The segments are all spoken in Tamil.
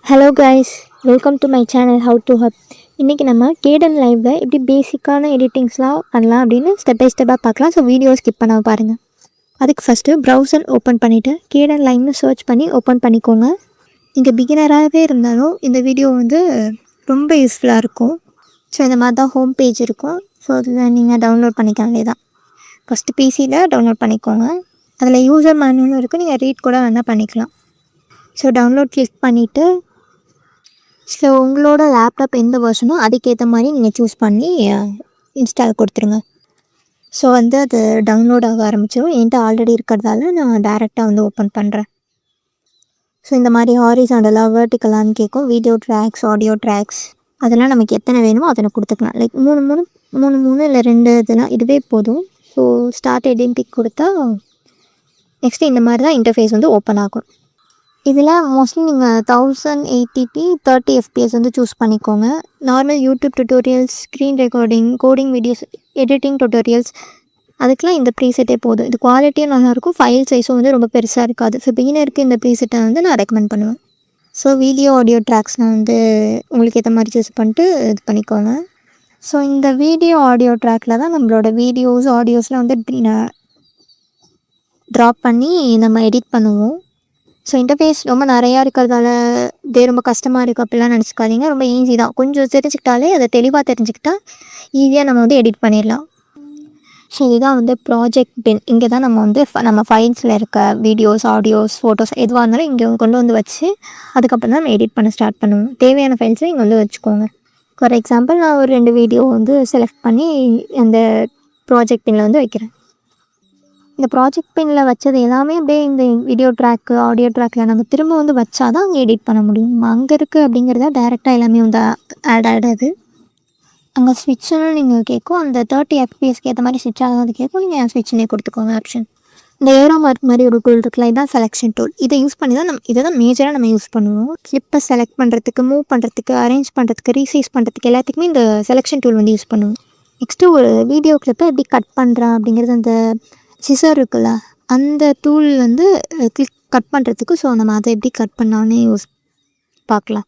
Hello guys, welcome to my channel how to hub. இன்றைக்கி நம்ம கேடன் லைவில் எப்படி பேசிக்கான எடிட்டிங்ஸ்லாம் பண்ணலாம் அப்படின்னு ஸ்டெப் பை ஸ்டெப்பாக பார்க்கலாம். ஸோ வீடியோ ஸ்கிப் பண்ணாமல் பாருங்கள். அதுக்கு ஃபஸ்ட்டு ப்ரௌசர் ஓப்பன் பண்ணிவிட்டு கேடன் லைன்னு சர்ச் பண்ணி ஓப்பன் பண்ணிக்கோங்க. நீங்கள் பிகினராகவே இருந்தாலும் இந்த வீடியோ ரொம்ப யூஸ்ஃபுல்லாக இருக்கும். ஸோ இந்த மாதிரி தான் ஹோம் பேஜ் இருக்கும். ஸோ அதில் நீங்கள் டவுன்லோட் பண்ணிக்க வேண்டியதான். ஃபஸ்ட்டு பிசியில் டவுன்லோட் பண்ணிக்கோங்க. அதில் யூசர் மேனுவலும் இருக்குது, நீங்கள் ரீட் கூட வேணால் பண்ணிக்கலாம். ஸோ டவுன்லோட் கிளிக் பண்ணிவிட்டு ஸோ உங்களோட லேப்டாப் எந்த வெர்ஷனோ அதுக்கேற்ற மாதிரி நீங்கள் சூஸ் பண்ணி இன்ஸ்டால் கொடுத்துருங்க. ஸோ அது டவுன்லோட் ஆக ஆரம்பிச்சிடும். என்கிட்ட ஆல்ரெடி இருக்கிறதால நான் டேரெக்டாக ஓப்பன் பண்ணுறேன். ஸோ இந்த மாதிரி ஹாரிசாண்டலாக வெர்டிக்கலான்னு கேட்கும். வீடியோ ட்ராக்ஸ், ஆடியோ ட்ராக்ஸ் அதெல்லாம் நமக்கு எத்தனை வேணுமோ அதனை கொடுத்துக்கலாம். லைக் மூணு இல்லை 2 இதெல்லாம் இதுவே போதும். ஸோ ஸ்டார்ட் எடிட்டிங் கொடுத்தா நெக்ஸ்ட்டு இந்த மாதிரி தான் இன்டர்ஃபேஸ் ஓப்பன் ஆகும். இதில் மோஸ்ட்லி நீங்கள் 1080p 30 fps சூஸ் பண்ணிக்கோங்க. Normal YouTube tutorials, screen recording, coding videos, editing tutorials அதுக்கெலாம் இந்த ப்ரீசெட்டே போதும். இது குவாலிட்டியும் நல்லாயிருக்கும், ஃபைல் சைஸும் ரொம்ப பெருசாக இருக்காது. ஸோ பிகினருக்கு இந்த ப்ரீசெட்டை நான் ரெக்கமெண்ட் பண்ணுவேன். ஸோ வீடியோ ஆடியோ ட்ராக்ஸ்னால் உங்களுக்கு ஏற்ற மாதிரி சூஸ் பண்ணிட்டு இது பண்ணிக்கோங்க. ஸோ இந்த வீடியோ ஆடியோ ட்ராக்கில் தான் நம்மளோட வீடியோஸ் ஆடியோஸ்லாம் ட்ராப் பண்ணி நம்ம எடிட் பண்ணுவோம். ஸோ இன்டர்ஃபேஸ் ரொம்ப நிறையா இருக்கிறதால ரொம்ப கஷ்டமாக இருக்குது அப்படிலாம் நினச்சிக்காதீங்க. ரொம்ப ஈஸி தான். கொஞ்சம் தெரிஞ்சுக்கிட்டாலே அதை தெளிவாக தெரிஞ்சுக்கிட்டா ஈஸியாக நம்ம எடிட் பண்ணிடலாம். ஸோ இதுதான் ப்ராஜெக்ட் பின். இங்கே தான் நம்ம ஃபைல்ஸில் இருக்க வீடியோஸ், ஆடியோஸ், ஃபோட்டோஸ் எதுவாக இருந்தாலும் இங்கே கொண்டு வச்சு அதுக்கப்புறம் தான் நம்ம எடிட் பண்ண ஸ்டார்ட் பண்ணுவோம். தேவையான ஃபைல்ஸை இங்கே வச்சுக்கோங்க. ஃபார் எக்ஸாம்பிள் நான் ஒரு 2 வீடியோ செலக்ட் பண்ணி அந்த ப்ராஜெக்ட் பின்னில் வைக்கிறேன். இந்த ப்ராஜெக்ட் பின்னில் வச்சது எல்லாமே அப்படியே இந்த வீடியோ ட்ராக்கு, ஆடியோ ட்ராக்கில் நம்ம திரும்ப வச்சா தான் அங்கே எடிட் பண்ண முடியும். அங்கே இருக்குது அப்படிங்கிறத டைரெக்டாக எல்லாமே ஆட் ஆகிடாது. அங்கே ஸ்விட்சுன்னு நீங்கள் கேட்கும். அந்த 30 fpsக்கு ஏற்ற மாதிரி ஸ்விட்ச் ஆகாது கேட்கும். நீங்கள் ஸ்விட்சுனே கொடுத்துக்கோங்க ஆப்ஷன். இந்த ஏரோ மார்க் மாதிரி ஒரு டூல் இருக்குல்ல, இதுதான் செலெக்ஷன் டூல். இதை யூஸ் பண்ணி தான் இதை தான் மேஜராக நம்ம யூஸ் பண்ணுவோம். கிளிப்பை செலக்ட் பண்ணுறதுக்கு, மூவ் பண்ணுறதுக்கு, அரேஞ்ச் பண்ணுறதுக்கு, ரீசைஸ் பண்ணுறதுக்கு எல்லாத்துக்குமே இந்த செலெக்ஷன் டூல் யூஸ் பண்ணுவோம். நெக்ஸ்ட்டு ஒரு வீடியோ கிளிப்பை எப்படி கட் பண்ணுறேன் அப்படிங்கிறது அந்த சிசர் இருக்குல்ல, அந்த டூல் கட் பண்ணுறதுக்கு. ஸோ நம்ம அதை எப்படி கட் பண்ணான்னு பார்க்கலாம்.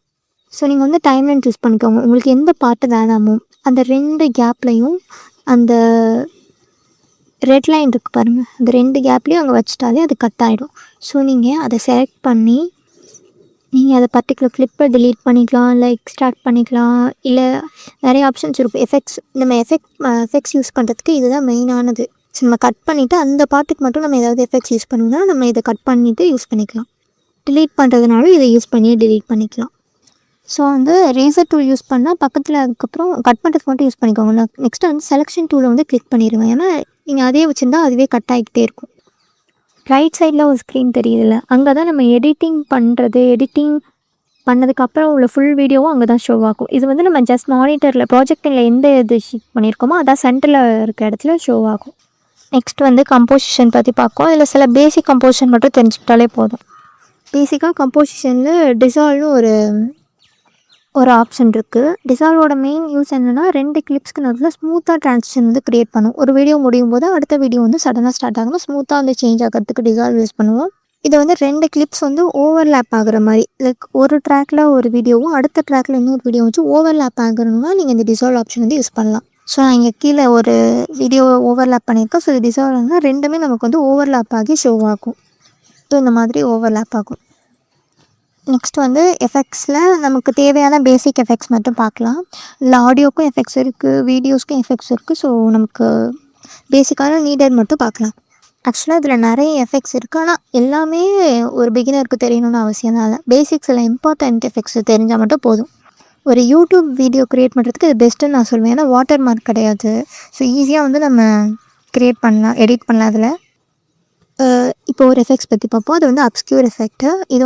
ஸோ நீங்கள் டைம்லைன் சூஸ் பண்ணிக்கோங்க. உங்களுக்கு எந்த பாட்டு வேணாமோ அந்த 2 கேப்லையும் அந்த ரெட் லைன் இருக்குது பாருங்கள், அந்த 2 கேப்லேயும் அங்கே வச்சுட்டாலே அது கட் ஆகிடும். ஸோ நீங்கள் அதை செலக்ட் பண்ணி நீங்கள் அதை பர்டிகுலர் கிளிப்பை டிலீட் பண்ணிக்கலாம், இல்லை எக்ஸ்ட்ராக்ட் பண்ணிக்கலாம், இல்லை நிறைய ஆப்ஷன்ஸ் இருக்கும். நம்ம எஃபெக்ட்ஸ் யூஸ் பண்ணுறதுக்கு இதுதான் மெயினானது. ஸோ நம்ம கட் பண்ணிவிட்டு அந்த பாட்டுக்கு மட்டும் நம்ம ஏதாவது எஃபெக்ட்ஸ் யூஸ் பண்ணணும்னா நம்ம இதை கட் பண்ணிவிட்டு யூஸ் பண்ணிக்கலாம். டிலீட் பண்ணுறதுனாலும் இதை யூஸ் பண்ணி டிலீட் பண்ணிக்கலாம். ஸோ ரேசர் டூல் யூஸ் பண்ணால் பக்கத்தில் அதுக்கப்புறம் கட் பண்ணுறதுக்கு மட்டும் யூஸ் பண்ணிக்கோங்க. நெக்ஸ்ட்டு செலெக்ஷன் டூலை கிளிக் பண்ணிடுவேன். ஏன்னா நீங்கள் அதே வச்சுருந்தா அதுவே கட் ஆகிக்கிட்டே இருக்கும். ரைட் சைடில் ஒரு ஸ்க்ரீன் தெரியுதுல்ல, அங்கே தான் நம்ம எடிட்டிங் பண்ணதுக்கப்புறம் உள்ள ஃபுல் வீடியோவும் அங்கே தான் ஷோ ஆகும். இது நம்ம ஜஸ்ட் மானிட்டரில் ப்ராஜெக்டில் எந்த இது ஷீட் பண்ணியிருக்கோமோ அதான் சென்டரில் இருக்க இடத்துல ஷோ ஆகும். நெக்ஸ்ட் கம்போசிஷன் பற்றி பார்க்கும். அதில் சில பேசிக் கம்போசிஷன் மட்டும் தெரிஞ்சுக்கிட்டாலே போதும். பேசிக்காக கம்போசிஷனில் டிசால்வ்னு ஒரு ஆப்ஷன் இருக்குது. டிசால்வோட மெயின் யூஸ் என்னென்னா 2 கிளிப்ஸ்க்கு நடுவில் ஸ்மூத்தாக ட்ரான்சிஷன் க்ரியேட் பண்ணும். ஒரு வீடியோ முடியும் போது அடுத்த வீடியோ சடனாக ஸ்டார்ட் ஆகணும், ஸ்மூத்தாக சேஞ்ச் ஆகிறதுக்கு டிசால்வ் யூஸ் பண்ணுவோம். இதை 2 கிளிப்ஸ் ஓவர்லேப் ஆகிற மாதிரி, லைக் ஒரு ட்ராக்கில் ஒரு வீடியோவும் அடுத்த ட்ராக்கில் இன்னொரு வீடியோ ஓவர்லேப் ஆகணும்னா நீங்கள் இந்த டிசால்வ் ஆப்ஷன் யூஸ் பண்ணலாம். ஸோ நான் இங்கே கீழே ஒரு வீடியோ ஓவர்லேப் பண்ணியிருக்கேன். ஸோ இது டிசால்வ்னா 2மே நமக்கு ஓவர்லேப் ஆகி ஷோ ஆகும். ஸோ இந்த மாதிரி ஓவர்லேப் ஆகும். நெக்ஸ்ட் எஃபெக்ட்ஸில் நமக்கு தேவையான பேசிக் எஃபெக்ட்ஸ் மட்டும் பார்க்கலாம். இல்லை ஆடியோக்கும் எஃபெக்ட்ஸ் இருக்குது, வீடியோஸ்க்கும் எஃபெக்ட்ஸ் இருக்குது. ஸோ நமக்கு பேசிக்கான நீடட் மட்டும் பார்க்கலாம். ஆக்சுவலாக இதில் நிறைய எஃபெக்ட்ஸ் இருக்குது, ஆனால் எல்லாமே ஒரு பிகினருக்கு தெரியணும்னு அவசியம் தான். பேசிக்ஸில் இம்பார்ட்டண்ட் எஃபெக்ட்ஸ் தெரிஞ்சால் மட்டும் போதும். ஒரு யூடியூப் வீடியோ க்ரியேட் பண்ணுறதுக்கு இது பெஸ்ட்டுன்னு நான் சொல்வேன். ஏன்னா வாட்டர் மார்க் கிடையாது. ஸோ ஈஸியாக நம்ம க்ரியேட் பண்ணலாம், எடிட் பண்ணலாம். அதில் இப்போ ஒரு எஃபெக்ட்ஸ் பற்றி பார்ப்போம். அது அப்ஸ்க்யூர் எஃபெக்ட்டு. இது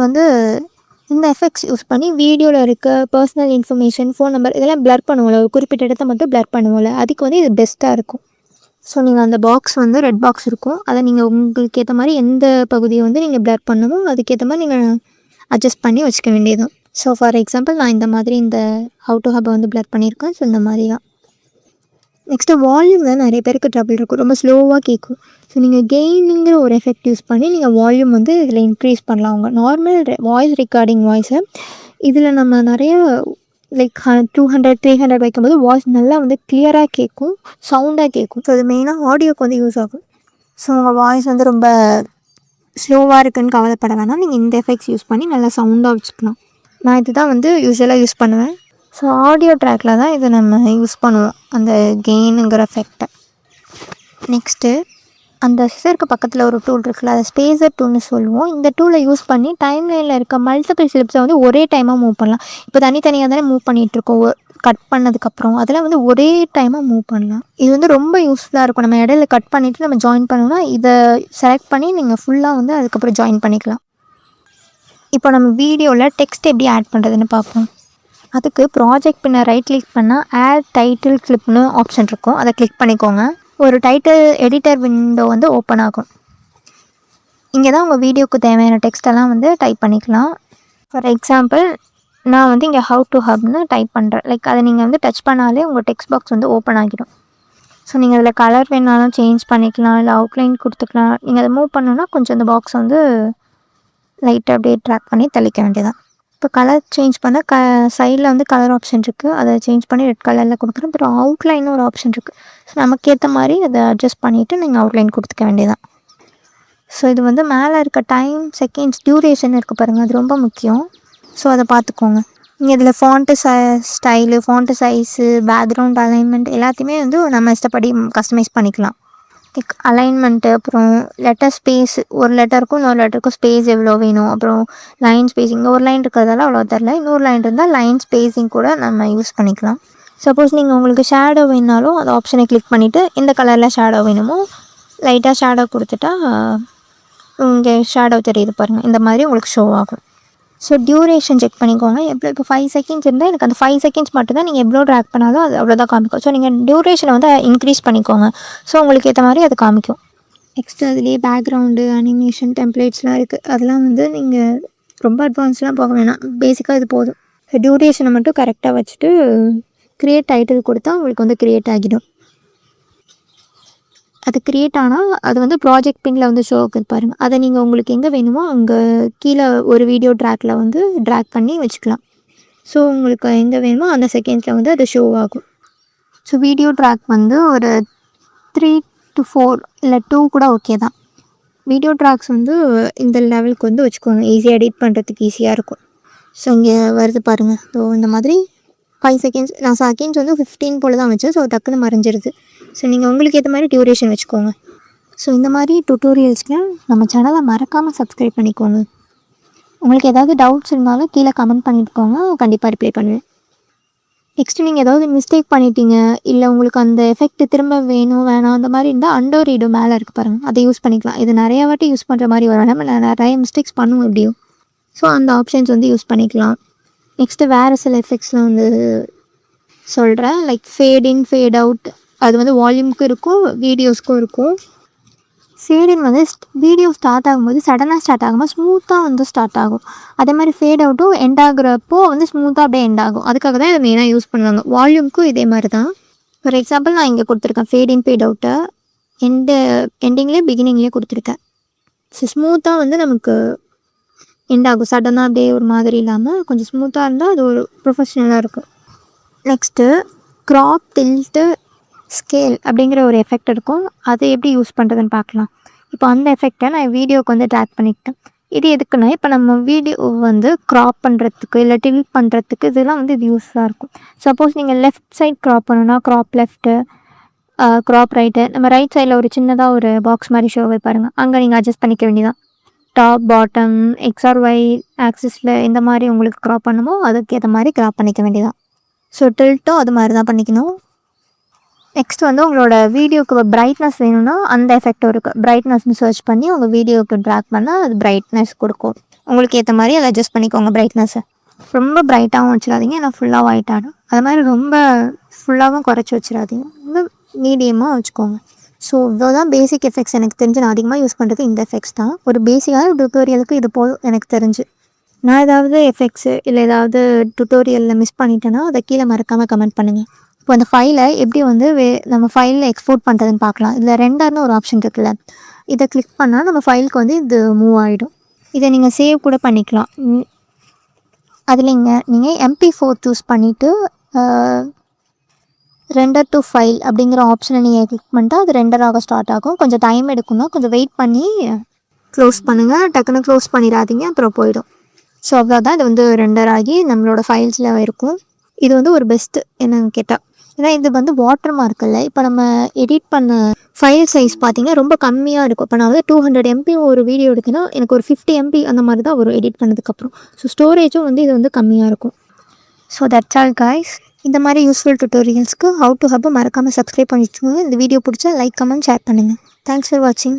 இந்த எஃபெக்ட்ஸ் யூஸ் பண்ணி வீடியோவில் இருக்க பர்சனல் இன்ஃபர்மேஷன், ஃபோன் நம்பர் இதெல்லாம் ப்ளர் பண்ணுவோம்ல, ஒரு குறிப்பிட்ட இடத்த மட்டும் ப்ளர் பண்ணுவோம்ல, அதுக்கு இது பெஸ்ட்டாக இருக்கும். ஸோ நீங்கள் அந்த பாக்ஸ் ரெட் பாக்ஸ் இருக்கும், அதை நீங்கள் உங்களுக்கு ஏற்ற மாதிரி எந்த பகுதியை நீங்கள் ப்ளர் பண்ணணுமோ அதுக்கேற்ற மாதிரி நீங்கள் அட்ஜஸ்ட் பண்ணி வச்சுக்க வேண்டியதும். ஸோ ஃபார் எக்ஸாம்பிள் நான் இந்த மாதிரி இந்த ஹவு டு ஹப்பை ப்ளர் பண்ணியிருக்கேன். ஸோ இந்த மாதிரி தான். நெக்ஸ்ட்டு வால்யூமில் நிறைய பேருக்கு ட்ரபிள் இருக்கும், ரொம்ப ஸ்லோவாக கேட்கும். ஸோ நீங்கள் கெயினுங்கிற ஒரு எஃபெக்ட் யூஸ் பண்ணி நீங்கள் வால்யூம் இதில் இன்க்ரீஸ் பண்ணலாம். உங்கள் நார்மல் வாய்ஸ் ரெக்கார்டிங் வாய்ஸை இதில் நம்ம நிறைய லைக் 200 300 வைக்கும்போது வாய்ஸ் நல்லா வந்து கிளியராக கேட்கும், சவுண்டாக கேட்கும். ஸோ அது மெயினாக ஆடியோக்கு வந்து யூஸ் ஆகும். ஸோ உங்கள் வாய்ஸ் வந்து ரொம்ப ஸ்லோவாக இருக்குதுன்னு கவலைப்பட வேணாம். நீங்கள் இந்த எஃபெக்ட்ஸ் யூஸ் பண்ணி நல்லா சவுண்டாக வச்சுக்கலாம். நான் இது தான் வந்து யூஸ்வலாக யூஸ் பண்ணுவேன். ஸோ ஆடியோ ட்ராக்கில் தான் இதை நம்ம யூஸ் பண்ணுவோம், அந்த கெயினுங்கிற எஃபெக்டை. நெக்ஸ்ட்டு அந்த சிசருக்கு பக்கத்தில் ஒரு டூல் இருக்குல்ல, அதை ஸ்பேஸர் டூல்னு சொல்லுவோம். இந்த டூலை யூஸ் பண்ணி டைம்லைனில் இருக்க மல்டிபிள் கிளிப்ஸை வந்து ஒரே டைமாக மூவ் பண்ணலாம். இப்போ தனித்தனியாக தானே மூவ் பண்ணிகிட்ருக்கோம் கட் பண்ணதுக்கப்புறம், அதெல்லாம் வந்து ஒரே டைமாக மூவ் பண்ணலாம். இது வந்து ரொம்ப யூஸ்ஃபுல்லாக இருக்கும். நம்ம இடையில கட் பண்ணிவிட்டு நம்ம ஜாயின் பண்ணோம்னா இதை செலக்ட் பண்ணி நீங்கள் ஃபுல்லாக வந்து அதுக்கப்புறம் ஜாயின் பண்ணிக்கலாம். இப்போ நம்ம வீடியோவில் டெக்ஸ்ட் எப்படி ஆட் பண்ணுறதுன்னு பார்ப்போம். அதுக்கு ப்ராஜெக்ட் பின்ன ரைட் கிளிக் பண்ணால் ஆட் டைட்டில் கிளிப்னு ஆப்ஷன் இருக்கும், அதை கிளிக் பண்ணிக்கோங்க. ஒரு டைட்டில் எடிட்டர் விண்டோ வந்து ஓப்பன் ஆகும். இங்கே தான் உங்கள் வீடியோவுக்கு தேவையான டெக்ஸ்டெல்லாம் வந்து டைப் பண்ணிக்கலாம். ஃபார் எக்ஸாம்பிள் நான் வந்து இங்கே ஹவு டு ஹப்னு டைப் பண்ணுறேன். லைக் அதை நீங்கள் வந்து டச் பண்ணாலே உங்கள் டெக்ஸ்ட் பாக்ஸ் வந்து ஓப்பன் ஆகிடும். ஸோ நீங்கள் அதில் கலர் வேணாலும் சேஞ்ச் பண்ணிக்கலாம், இல்லை அவுட்லைன் கொடுத்துக்கலாம். நீங்கள் அதை மூவ் பண்ணணுன்னா கொஞ்சம் அந்த பாக்ஸ் வந்து லைட்டாக அப்படியே ட்ராக் பண்ணி தள்ளிக்க வேண்டியதான். இப்போ கலர் சேஞ்ச் பண்ண சைடில் வந்து கலர் ஆப்ஷன் இருக்குது, அதை சேஞ்ச் பண்ணி ரெட் கலரில் கொடுக்குறேன். அப்புறம் அவுட்லைன்னு ஒரு ஆப்ஷன் இருக்குது. ஸோ நமக்கு ஏற்ற மாதிரி அதை அட்ஜஸ்ட் பண்ணிவிட்டு நீங்கள் அவுட்லைன் கொடுத்துக்க வேண்டியதான். ஸோ இது வந்து மேலே இருக்க டைம், செகண்ட்ஸ், டியூரேஷன் இருக்குது பாருங்கள், அது ரொம்ப முக்கியம். ஸோ அதை பார்த்துக்கோங்க. நீங்கள் இதில் font style, font size, background alignment எல்லாத்தையுமே வந்து நம்ம இஷ்டப்படி கஸ்டமைஸ் பண்ணிக்கலாம். லைக் அலைன்மெண்ட்டு, அப்புறம் லெட்டர் ஸ்பேஸ், ஒரு லெட்டருக்கும் இன்னொரு லெட்டருக்கும் ஸ்பேஸ் எவ்வளோ வேணும், அப்புறம் லைன் ஸ்பேஸிங், ஒரு லைன் இருக்கிறதால அவ்வளோ தெரில, இன்னொரு லைன் இருந்தால் லைன் ஸ்பேஸிங் கூட நம்ம யூஸ் பண்ணிக்கலாம். சப்போஸ் நீங்கள் உங்களுக்கு ஷேடோ வேணுனாலும் அந்த ஆப்ஷனை கிளிக் பண்ணிவிட்டு எந்த கலரில் ஷேடோ வேணுமோ லைட்டாக ஷேடோ கொடுத்துட்டா இங்கே ஷேடோ தெரியுது பாருங்கள், இந்த மாதிரி உங்களுக்கு ஷோ ஆகும். ஸோ டியூரேஷன் செக் பண்ணிக்கோங்க. இப்போ 5 செகண்ட்ஸ் இருந்தால் எனக்கு அந்த 5 செகண்ட்ஸ் மட்டும்தான் நீங்கள் எவ்வளோ ட்ராக் பண்ணாலும் அது அவ்வளோதான் காமிக்கும். ஸோ நீங்கள் டியூரேஷனை வந்து இன்க்ரீஸ் பண்ணிக்கோங்க. ஸோ உங்களுக்கு ஏற்ற மாதிரி அது காமிக்கும். நெக்ஸ்ட்டு அதுலேயே பேக்ரவுண்டு, அனிமேஷன், டெம்ப்ளேட்ஸ்லாம் இருக்குது. அதெல்லாம் வந்து நீங்கள் ரொம்ப அட்வான்ஸ்லாம் போக வேணாம், பேசிக்காக இது போதும். டியூரேஷனை மட்டும் கரெக்டாக வச்சுட்டு க்ரியேட் டைட்டில் கொடுத்தா உங்களுக்கு வந்து க்ரியேட் ஆகிடும். அது க்ரியேட் ஆனால் அது வந்து ப்ராஜெக்ட் பின்னில் வந்து ஷோ ஆகுது பாருங்கள். அதை நீங்கள் உங்களுக்கு எங்கே வேணுமோ அங்கே கீழே ஒரு வீடியோ ட்ராக்கில் வந்து ட்ராக் பண்ணி வச்சுக்கலாம். ஸோ உங்களுக்கு எங்கே வேணுமோ அந்த செகண்ட்ஸில் வந்து அது ஷோ ஆகும். ஸோ வீடியோ ட்ராக் வந்து ஒரு 3 to 4 இல்லை 2 கூட ஓகே தான். வீடியோ ட்ராக்ஸ் வந்து இந்த லெவலுக்கு வந்து வச்சுக்கோங்க, ஈஸியாக எடிட் பண்ணுறதுக்கு ஈஸியாக இருக்கும். ஸோ இங்கே வருது பாருங்கள். ஸோ இந்த மாதிரி 5 செகண்ட்ஸ், நான் செகண்ட்ஸ் வந்து 15 போல் தான் வச்சேன். ஸோ டக்குன்னு மறைஞ்சிருது. ஸோ நீங்கள் உங்களுக்கு ஏற்ற மாதிரி டியூரேஷன் வச்சுக்கோங்க. ஸோ இந்த மாதிரி டுட்டோரியல்ஸ்க்கு நம்ம சேனலை மறக்காமல் சப்ஸ்கிரைப் பண்ணிக்கோங்க. உங்களுக்கு ஏதாவது டவுட்ஸ் இருந்தாலும் கீழே கமெண்ட் பண்ணிட்டுக்கோங்க, கண்டிப்பாக ரிப்ளை பண்ணுவேன். நெக்ஸ்ட்டு நீங்கள் ஏதாவது மிஸ்டேக் பண்ணிட்டீங்க, இல்லை உங்களுக்கு அந்த எஃபெக்ட் திரும்ப வேணும் வேணாம் அந்த மாதிரி இருந்தால் அண்டோ ரீடோ மேலே இருக்குது பாருங்கள், அதை யூஸ் பண்ணிக்கலாம். இது நிறையா வாட்டி யூஸ் பண்ணுற மாதிரி வரும், நம்ம நிறைய மிஸ்டேக்ஸ் பண்ணுவோம் எப்படியும். ஸோ அந்த ஆப்ஷன்ஸ் வந்து யூஸ் பண்ணிக்கலாம். நெக்ஸ்ட்டு வேறு சில எஃபெக்ட்ஸ்லாம் வந்து சொல்கிறேன். லைக் ஃபேட் இன், ஃபேட் அவுட், அது வந்து வால்யூமுக்கும் இருக்கும், வீடியோஸ்க்கும் இருக்கும். ஃபேடின் வந்து வீடியோ ஸ்டார்ட் ஆகும்போது சடனாக ஸ்டார்ட் ஆகும்போது ஸ்மூத்தாக வந்து ஸ்டார்ட் ஆகும். அதே மாதிரி ஃபேட் அவுட்டும் எண்ட் ஆகுறப்போ வந்து ஸ்மூத்தாக அப்படியே எண்ட் ஆகும். அதுக்காக தான் இதை மெயினாக யூஸ் பண்ணுவாங்க. வால்யூமுக்கும் இதே மாதிரி தான். ஃபார் எக்ஸாம்பிள் நான் இங்கே கொடுத்துருக்கேன் ஃபேட் இன், ஃபேட் அவுட்டை எண்டிங்லேயே பிகினிங்லேயே கொடுத்துருக்கேன். ஸோ ஸ்மூத்தாக வந்து நமக்கு எண்ட் ஆகும், சடனாக அப்படியே ஒரு மாதிரி இல்லாமல் கொஞ்சம் ஸ்மூத்தாக இருந்தால் அது ஒரு ப்ரொஃபஷ்னலாக இருக்கும். நெக்ஸ்ட்டு க்ராப், டில்ட்டு, ஸ்கேல் அப்படிங்கிற ஒரு எஃபெக்ட் இருக்கும். அது எப்படி யூஸ் பண்ணுறதுன்னு பார்க்கலாம். இப்போ அந்த எஃபெக்டை நான் வீடியோவுக்கு வந்து ட்ராக் பண்ணிக்கிட்டேன். இது எதுக்குன்னா, இப்போ நம்ம வீடியோ வந்து க்ராப் பண்ணுறதுக்கு இல்லை டில்ட் பண்ணுறதுக்கு இதெல்லாம் வந்து இது யூஸ்ஃபுல்லாக இருக்கும். சப்போஸ் நீங்கள் லெஃப்ட் சைட் க்ராப் பண்ணணுன்னா க்ராப் லெஃப்ட்டு, க்ராப் ரைட்டு, நம்ம ரைட் சைடில் ஒரு சின்னதாக ஒரு பாக்ஸ் மாதிரி ஷோ பாருங்கள், அங்கே நீங்கள் அட்ஜஸ்ட் பண்ணிக்க வேண்டியதான். டாப், பாட்டம், எக்ஸ்ஆர் ஒய் ஆக்சிஸில் எந்த மாதிரி உங்களுக்கு க்ராப் பண்ணுமோ அதுக்கு ஏற்ற மாதிரி க்ராப் பண்ணிக்க வேண்டியதான். ஸோ டில்ட்டும் அது மாதிரி தான் பண்ணிக்கணும். நெக்ஸ்ட் வந்து உங்களோட வீடியோக்கு பிரைட்னஸ் வேணும்னா அந்த எஃபெக்டும் இருக்குது. பிரைட்னஸ்னு சர்ச் பண்ணி உங்கள் வீடியோவுக்கு ட்ராக் பண்ணால் அது பிரைட்னஸ் கொடுக்கும். உங்களுக்கு ஏற்ற மாதிரி அதை அட்ஜஸ்ட் பண்ணிக்கோங்க பிரைட்னஸை. ரொம்ப பிரைட்டாகவும் வச்சிடாதீங்க, ஏன்னா ஃபுல்லாக ஒயிட் ஆகிடும். அது மாதிரி ரொம்ப ஃபுல்லாகவும் குறைச்சி வச்சிடாதீங்க, ரொம்ப மீடியமாக வச்சுக்கோங்க. ஸோ இவ்வளோதான் பேசிக் எஃபெக்ட்ஸ் எனக்கு தெரிஞ்சு. நான் அதிகமாக யூஸ் பண்ணுறது இந்த எஃபெக்ட்ஸ் தான். ஒரு பேசிக்கான டுட்டோரியலுக்கு இது போதும் எனக்கு தெரிஞ்சு. நான் ஏதாவது எஃபெக்ட்ஸு இல்லை ஏதாவது டுட்டோரியலில் மிஸ் பண்ணிட்டேன்னா அதை கீழே மறக்காமல் கமெண்ட் பண்ணுங்கள். இப்போ அந்த ஃபைலை எப்படி வந்து நம்ம ஃபைலில் எக்ஸ்போர்ட் பண்ணுறதுன்னு பார்க்கலாம். இதில் ரெண்டர்னு ஒரு ஆப்ஷன் இருக்குல்ல, இதை கிளிக் பண்ணால் நம்ம ஃபைலுக்கு வந்து இது மூவ் ஆகிடும். இதை நீங்கள் சேவ் கூட பண்ணிக்கலாம். அதுலேங்க நீங்கள் MP4 சூஸ் பண்ணிவிட்டு ரெண்டர் டு ஃபைல் அப்படிங்கிற ஆப்ஷனை நீங்கள் கிளிக் பண்ணிட்டா அது ரெண்டர் ஆக ஸ்டார்ட் ஆகும். கொஞ்சம் டைம் எடுக்கணும், கொஞ்சம் வெயிட் பண்ணி க்ளோஸ் பண்ணுங்கள். டக்குன்னு க்ளோஸ் பண்ணிடாதீங்க, அப்புறம் போயிடும். ஸோ அவ்வளோதான், இது வந்து ரெண்டர் ஆகி நம்மளோட ஃபைல்ஸில் இருக்கும். இது வந்து ஒரு பெஸ்ட்டு என்னன்னு கேட்டால். ஏன்னா இது வந்து வாட்டர் மார்க் இல்லை. இப்போ நம்ம எடிட் பண்ண ஃபைல் சைஸ் பார்த்திங்கன்னா ரொம்ப கம்மியாக இருக்கும். இப்போ நான் வந்து 200 MB ஒரு வீடியோ எடுத்தேன்னா எனக்கு ஒரு 50 MB அந்த மாதிரி தான் வரும் எடிட் பண்ணதுக்கப்புறம். ஸோ ஸ்டோரேஜும் வந்து இது வந்து கம்மியாக இருக்கும். So that's all guys. இந்த மாதிரி யூஸ்ஃபுல் டுட்டோரியல்ஸ்க்கு ஹவு டு ஹப் மறக்காமல் சப்ஸ்கிரைப் பண்ணி வச்சுக்கோங்க. இந்த வீடியோ பிடிச்சா லைக், கமெண்ட், ஷேர் பண்ணுங்கள். தேங்க்ஸ் ஃபார் வாட்சிங்.